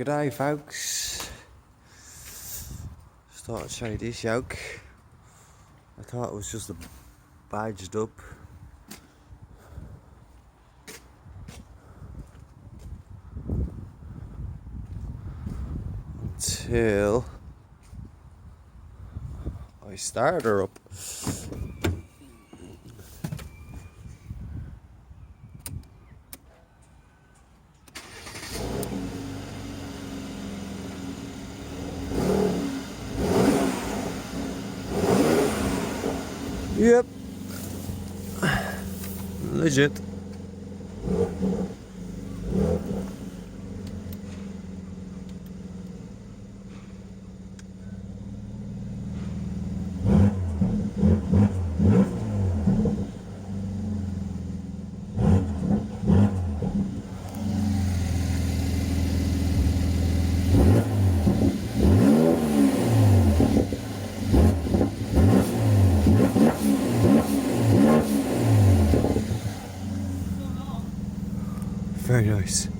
G'day folks, just thought I'd show you this yoke. I thought it was just a badged up until I started her up. Yep, legit. Very nice.